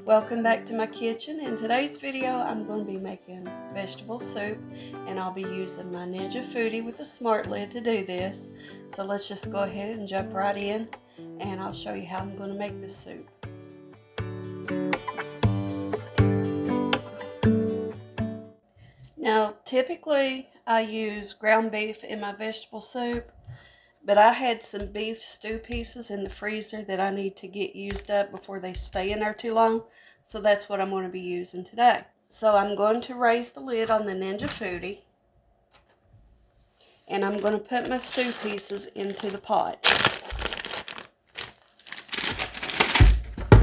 Welcome back to my kitchen. In today's video I'm going to be making vegetable soup, and I'll be using my Ninja Foodi with the smart lid to do this. So let's just go ahead and jump right in, and I'll show you how I'm going to make this soup. Now typically I use ground beef in my vegetable soup, but I had some beef stew pieces in the freezer that I need to get used up before they stay in there too long. So that's what I'm going to be using today. So I'm going to raise the lid on the Ninja Foodi, and I'm going to put my stew pieces into the pot.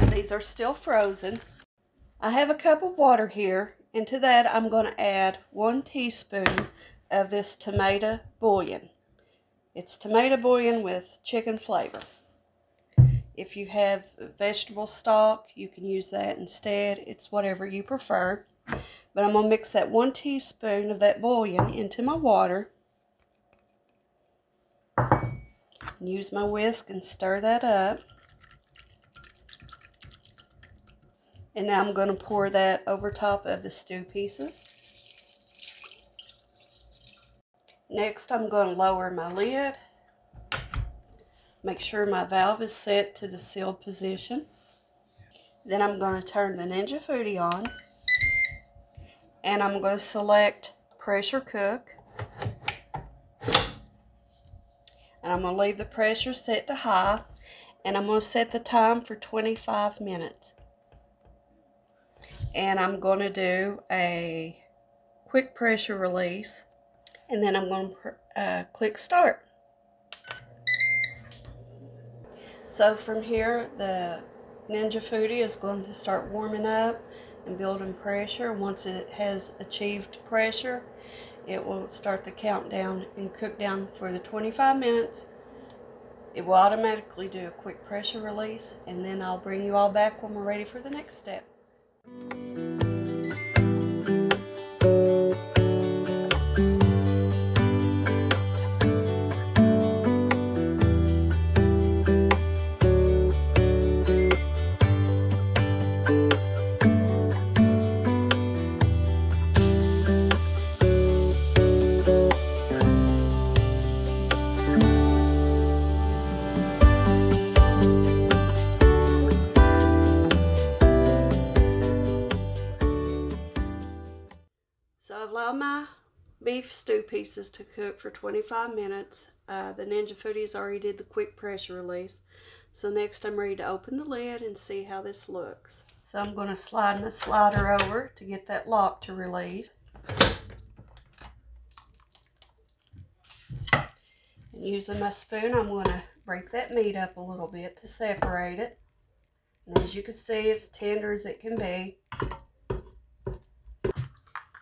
And these are still frozen. I have a cup of water here, and to that I'm going to add 1 teaspoon of this tomato bouillon. It's tomato bouillon with chicken flavor. If you have vegetable stock, you can use that instead. It's whatever you prefer. But I'm going to mix that 1 teaspoon of that bouillon into my water. Use my whisk and stir that up. And now I'm going to pour that over top of the stew pieces. Next, I'm going to lower my lid. Make sure my valve is set to the sealed position. Then I'm going to turn the Ninja Foodi on, and I'm going to select pressure cook, and I'm going to leave the pressure set to high, and I'm going to set the time for 25 minutes. And I'm going to do a quick pressure release, and then I'm going to click start. So from here, the Ninja Foodi is going to start warming up and building pressure. Once it has achieved pressure, it will start the countdown and cook down for the 25 minutes. It will automatically do a quick pressure release, and then I'll bring you all back when we're ready for the next step. So I've allowed my beef stew pieces to cook for 25 minutes. The Ninja Foodi's already did the quick pressure release. So next I'm ready to open the lid and see how this looks. So I'm going to slide my slider over to get that lock to release. And using my spoon, I'm going to break that meat up a little bit to separate it. And as you can see, it's tender as it can be.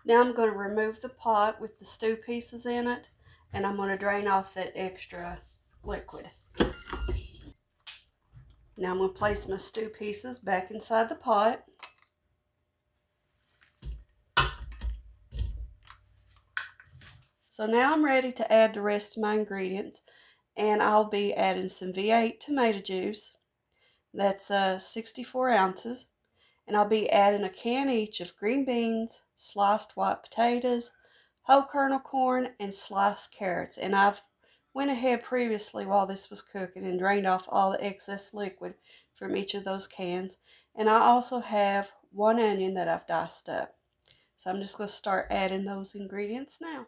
Now I'm going to remove the pot with the stew pieces in it, and I'm going to drain off that extra liquid. Now I'm going to place my stew pieces back inside the pot. So now I'm ready to add the rest of my ingredients, and I'll be adding some V8 tomato juice. That's 64 ounces. And I'll be adding a can each of green beans, sliced white potatoes, whole kernel corn, and sliced carrots. And I've went ahead previously while this was cooking and drained off all the excess liquid from each of those cans. And I also have 1 onion that I've diced up. So I'm just going to start adding those ingredients now.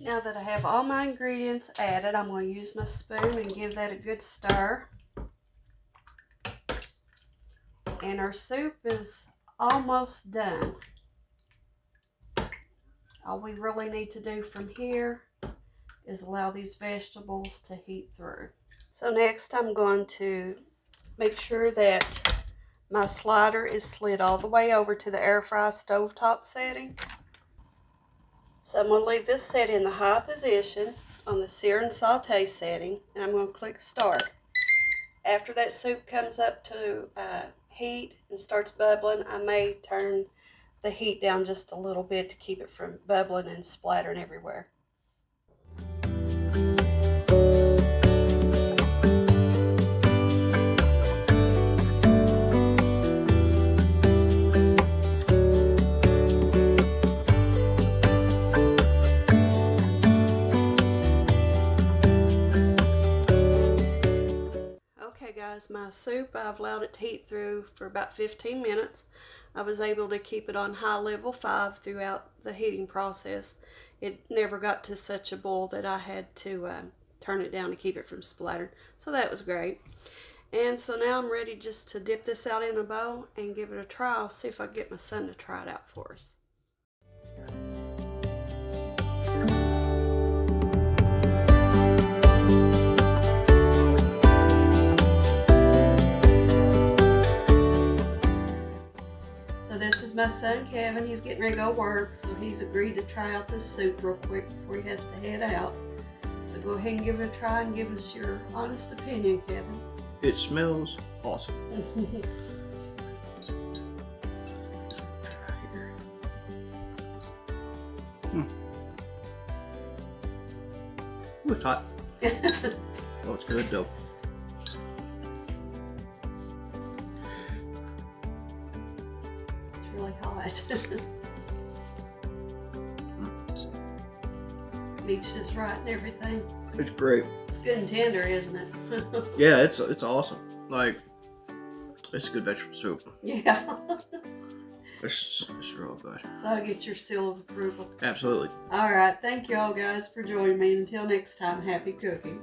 Now that I have all my ingredients added, I'm going to use my spoon and give that a good stir. And our soup is almost done. All we really need to do from here is allow these vegetables to heat through. So next I'm going to make sure that my slider is slid all the way over to the air fry stovetop setting. So I'm going to leave this set in the high position, on the sear and saute setting, and I'm going to click start. After that soup comes up to heat and starts bubbling, I may turn the heat down just a little bit to keep it from bubbling and splattering everywhere. Okay guys, my soup, I've allowed it to heat through for about 15 minutes. I was able to keep it on high level 5 throughout the heating process. It never got to such a boil that I had to turn it down to keep it from splattering. So that was great. And so now I'm ready just to dip this out in a bowl and give it a try. I'll see if I can get my son to try it out for us. So this is my son Kevin. He's getting ready to go work, so he's agreed to try out this soup real quick before he has to head out. So go ahead and give it a try and give us your honest opinion, Kevin. It smells awesome. Ooh, it's hot. Oh, it's good though. Really hot. Meat's just right and everything. It's great. It's good and tender, isn't it? Yeah, it's awesome. Like, it's a good vegetable soup. Yeah. It's real good. So I get your seal of approval. Absolutely. All right. Thank you all guys for joining me. Until next time, happy cooking.